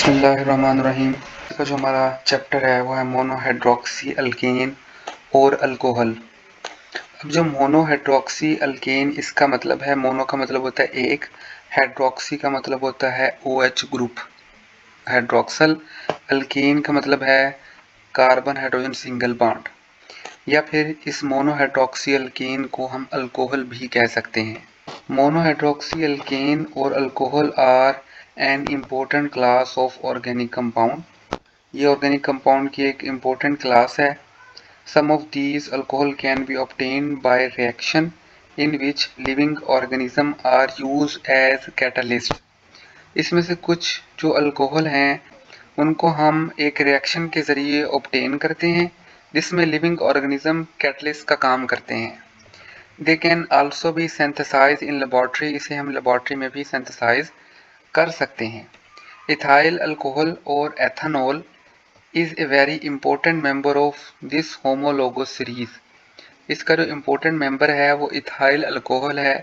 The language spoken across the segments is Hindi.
बिस्मिल्लाहिर्रहमानिर्रहीम। इसका जो हमारा चैप्टर है वो है मोनोहाइड्रोक्सी अल्केन और अल्कोहल। अब जो मोनोहाइड्रोक्सी अल्केन, इसका मतलब है, मोनो का मतलब होता है एक, हाइड्रोक्सी का मतलब होता है OH ग्रुप हाइड्रोक्सल, अल्केन का मतलब है कार्बन हाइड्रोजन सिंगल बॉन्ड, या फिर इस मोनोहाइड्रोक्सी अल्केन को हम अल्कोहल भी कह सकते हैं। मोनोहाइड्रोक्सी अल्केन और alcohol are an important class of organic compound. ये ऑर्गेनिक कंपाउंड की एक इम्पोर्टेंट क्लास है। Some of these alcohol can be obtained by reaction in which living organism are use as catalyst. इसमें से कुछ जो अल्कोहल हैं उनको हम एक रिएक्शन के जरिए ऑब्टेन करते हैं जिसमें लिविंग ऑर्गेनिज्म कैटलिस्ट का काम करते हैं। They can also be synthesize in laboratory. इसे हम लेबोरेटरी में भी सिंथेसाइज कर सकते हैं। इथाइल अल्कोहल और ethanol is a very important member of this homologous series. इसका जो इम्पोर्टेंट मेंबर है वो इथाइल अल्कोहल है,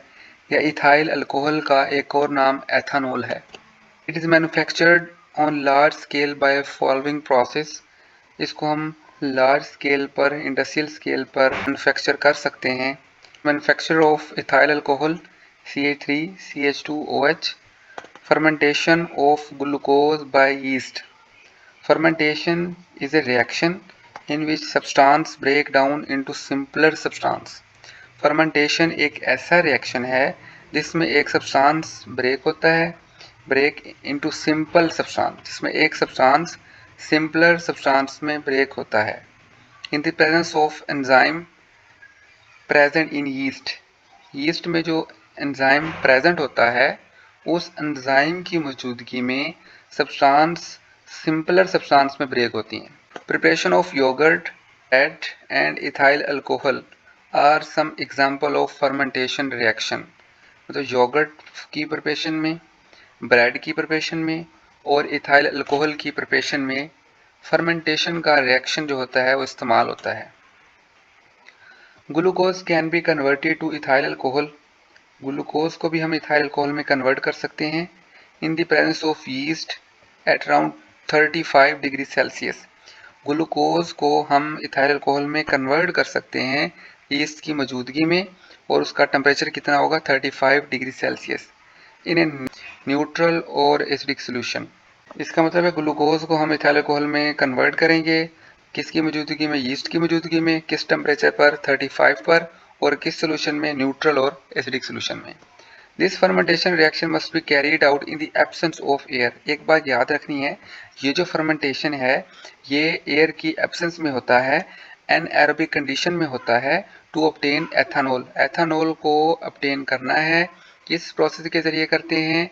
या इथाइल अल्कोहल का एक और नाम एथेनॉल है। It is manufactured on large scale by following process. इसको हम लार्ज स्केल पर, इंडस्ट्रियल स्केल पर मैन्युफैक्चर कर सकते हैं। Manufacture of ethyl alcohol CH3CH2OH। Fermentation of glucose by yeast. Fermentation is a reaction in which substance break down into simpler substance. Fermentation एक ऐसा रिएक्शन है जिसमें एक सब्सटेंस ब्रेक होता है, ब्रेक इनटू सिंपल सब्सटेंस, जिसमें एक सब्सटेंस सिंपलर सब्सटेंस में ब्रेक होता है। In the presence of enzyme present in yeast. Yeast में जो एंजाइम प्रेजेंट होता है, उस एंजाइम की मौजूदगी में सब्सटेंस सिंपलर सब्सटेंस में ब्रेक होती हैं। Preparation of yogurt, bread and ethyl alcohol are some example of fermentation reaction. मतलब योगर्ट की प्रिपरेशन में, ब्रेड की प्रिपरेशन में और इथाइल अल्कोहल की प्रिपरेशन में फर्मेंटेशन का रिएक्शन जो होता है वो इस्तेमाल होता है। Glucose can be converted to ethyl alcohol. Glucose को भी हम इथाइल अल्कोहल में कन्वर्ट कर सकते हैं in the presence of yeast at around 35 degree Celsius. Glucose को हम इथाइल अल्कोहल में कन्वर्ट कर सकते हैं यीस्ट की मौजूदगी में, और उसका टेम्परेचर कितना होगा, 35 degree Celsius, in a neutral और एसिडिक सोल्यूशन। इसका मतलब है ग्लूकोज को हम इथाइल अल्कोहल में कन्वर्ट करेंगे, किसकी मौजूदगी में, यीस्ट की मौजूदगी में, किस टेम्परेचर पर, 35 पर, और किस सोल्यूशन में, न्यूट्रल और एसिडिक सोल्यूशन में। This fermentation reaction must be carried out in the absence of air. एक बात याद रखनी है, ये जो फर्मेंटेशन है ये एयर की एब्सेंस में होता है, एनएरोबिक कंडीशन में होता है, टू ऑब्टेन एथेनॉल। एथेनॉल को ऑब्टेन करना है, किस प्रोसेस के जरिए करते हैं,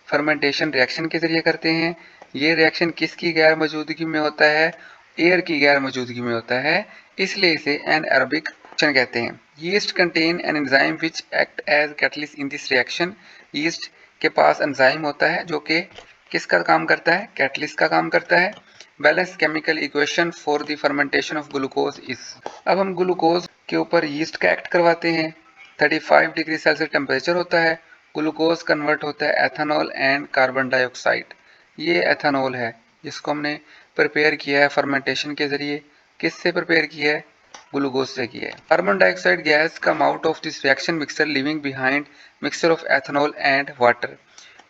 फर्मेंटेशन रिएक्शन के जरिए करते हैं। ये रिएक्शन किसकी गैर मौजूदगी में होता है, एयर की गैर मौजूदगी में होता है, इसलिए इसे एनएरोबिक रिएक्शन कहते हैं। Yeast contain an enzyme which act as catalyst in this reaction. Yeast के पास एंजाइम होता है जो कि किसका काम करता है, कैटलिस्ट का काम करता है। Balance chemical equation for the fermentation of glucose is. अब हम ग्लूकोज के ऊपर यीस्ट का एक्ट करवाते हैं, 35 डिग्री सेल्सियस टेम्परेचर होता है, ग्लूकोज कन्वर्ट होता है एथेनॉल एंड कार्बन डाइऑक्साइड। ये एथेनॉल है जिसको हमने प्रिपेयर किया है फर्मेंटेशन के जरिए। किससे प्रिपेयर किया है, ग्लूकोज से किया है। Carbon dioxide gas come out of this reaction mixture living behind mixture of ethanol and water.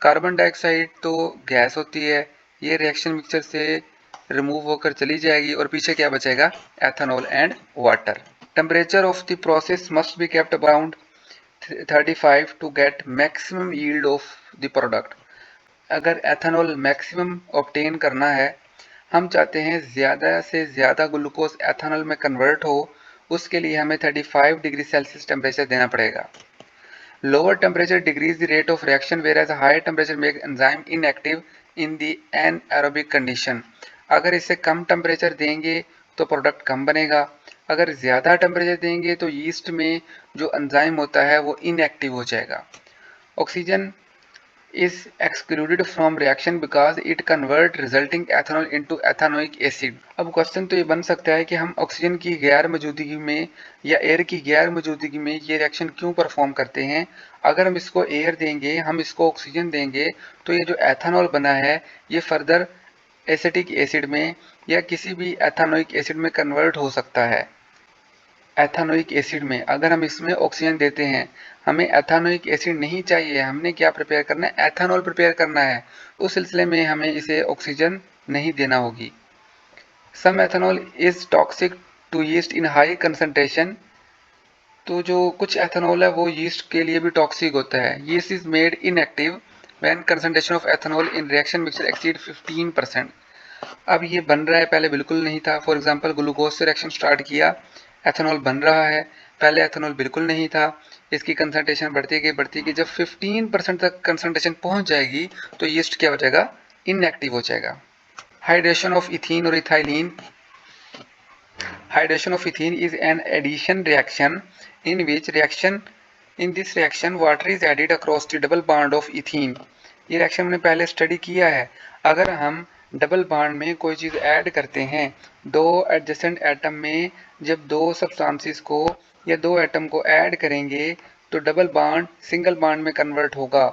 Carbon dioxide तो गैस होती है, ये रिएक्शन मिक्सचर से रिमूव होकर चली जाएगी और पीछे क्या बचेगा, ethanol and water. Temperature of the process must be kept around 35 to get maximum yield of the product। अगर एथेनॉल मैक्सिमम ऑब्टेन करना है, हम चाहते हैं ज़्यादा से ज़्यादा ग्लूकोज एथेनॉल में कन्वर्ट हो, उसके लिए हमें 35 डिग्री सेल्सियस टेम्परेचर देना पड़ेगा। Lower temperature decrease the rate of reaction whereas higher temperature make enzyme inactive in the anaerobic condition. अगर इसे कम टेम्परेचर देंगे तो प्रोडक्ट कम बनेगा, अगर ज़्यादा टेम्परेचर देंगे तो यीस्ट में जो एंजाइम होता है वो इनएक्टिव हो जाएगा। Oxygen is excluded from reaction because it convert resulting ethanol into ethanoic acid। अब क्वेश्चन तो ये बन सकता है कि हम ऑक्सीजन की गैर मौजूदगी में या एयर की गैर मौजूदगी में ये रिएक्शन क्यों परफॉर्म करते हैं। अगर हम इसको एयर देंगे, हम इसको ऑक्सीजन देंगे, तो ये जो एथेनॉल बना है ये फर्दर एसिटिक एसिड में या किसी भी एथानोइक एसिड में कन्वर्ट हो सकता है। एथानोइक एसिड में अगर हम इसमें ऑक्सीजन देते हैं, हमें एथानोइक एसिड नहीं चाहिए, हमने क्या प्रिपेयर करना है, एथानॉल प्रिपेयर करना है, उस सिलसिले में हमें इसे ऑक्सीजन नहीं देना होगी। Some ethanol is toxic to yeast in high concentration. तो जो कुछ एथेनॉल है वो यीस्ट के लिए भी टॉक्सिक होता है। Yeast is made inactive when concentration of ethanol in reaction mixture exceed 15%। अब ये बन रहा है, पहले बिल्कुल नहीं था। फॉर एग्जांपल ग्लूकोज से रिएक्शन स्टार्ट किया, एथेनॉल बन रहा है, पहले एथेनॉल बिल्कुल नहीं था, इसकी कंसंट्रेशन बढ़ती गई, जब 15% तक कंसंट्रेशन पहुंच जाएगी तो यीस्ट क्या हो जाएगा, इनएक्टिव हो जाएगा। हाइड्रेशन ऑफ इथीन और ethylene. Hydration of ethene is an addition reaction in this reaction water is added across the double bond of ethene। ये रिएक्शन हमने पहले स्टडी किया है। अगर हम डबल बॉन्ड में कोई चीज ऐड करते हैं, दो एडजेसेंट एटम में जब दो सब्सटेंसेस को या दो एटम को ऐड करेंगे तो डबल बॉन्ड सिंगल बॉन्ड में कन्वर्ट होगा।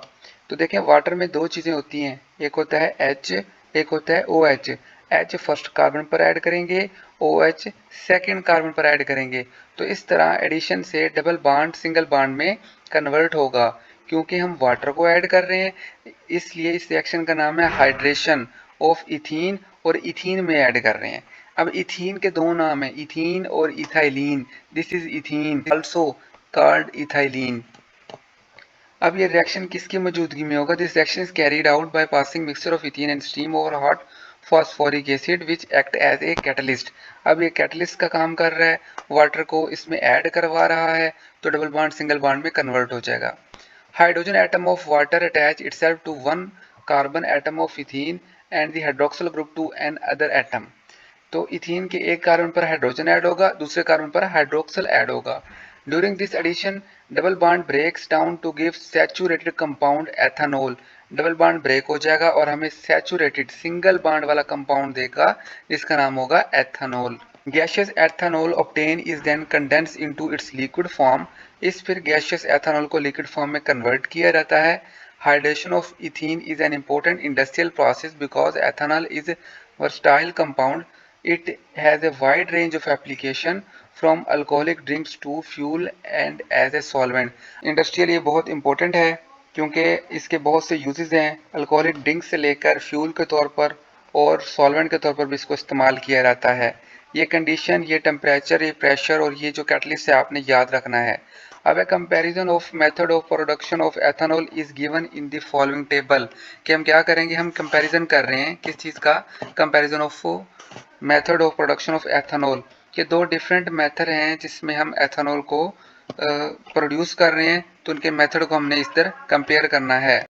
तो देखें वाटर में दो चीजें होती हैं, एक होता है H, एक होता है OH। H फर्स्ट कार्बन पर ऐड करेंगे, OH सेकेंड कार्बन पर ऐड करेंगे, तो इस तरह एडिशन से डबल बॉन्ड सिंगल बॉन्ड में कन्वर्ट होगा। क्योंकि हम वाटर को ऐड कर रहे हैं इसलिए इस रिएक्शन का नाम है हाइड्रेशन ऑफ इथीन, और इथीन में ऐड कर रहे हैं। अब इथीन के दो नाम है, इथीन और ethylene. This is ethene also called ethylene. अब ये रिएक्शन किसकी मौजूदगी में होगा? This reaction is carried out by passing mixture of ethene and steam over hot phosphoric acid which act as a catalyst. अब ये कैटलिस्ट का काम कर रहा है, वाटर को इसमें ऐड करवा रहा है तो डबल बॉन्ड सिंगल बॉन्ड में कन्वर्ट हो जाएगा। Hydrogen atom of water attach itself to one carbon atom of ethene and the hydroxyl group to another atom. तो इथीन के एक कार्बन पर हाइड्रोजन ऐड होगा, दूसरे कार्बन पर हाइड्रोक्सिल ऐड होगा। During this addition double bond breaks down to give saturated compound ethanol. Double bond break हो जाएगा और हमें सैचुरेटेड सिंगल बॉन्ड वाला कंपाउंड देगा जिसका नाम होगा ethanol. Gaseous ethanol obtain is then condense into its liquid form. इस फिर गैसियस एथेनॉल को लिक्विड फॉर्म में कन्वर्ट किया जाता है। Hydration of ethene is an important industrial process because ethanol is versatile compound. It has a wide range of application from alcoholic drinks to fuel and as a solvent. Industrial ये बहुत इंपॉर्टेंट है क्योंकि इसके बहुत से यूजेस हैं, अल्कोहलिक ड्रिंक से लेकर फ्यूल के तौर पर और सॉल्वेंट के तौर पर भी इसको इस्तेमाल किया जाता है। ये कंडीशन, ये टेम्परेचर, ये प्रेशर और ये जो कैटलिस्ट है आपने याद रखना है। अब a comparison of method of production of ethanol is given in the following table. कि हम क्या करेंगे, हम कंपैरिजन कर रहे हैं किस चीज़ का, comparison of method of production of ethanol. के दो डिफरेंट मेथड हैं जिसमें हम एथेनॉल को प्रोड्यूस कर रहे हैं, तो उनके मेथड को हमने इस तरह कंपेयर करना है।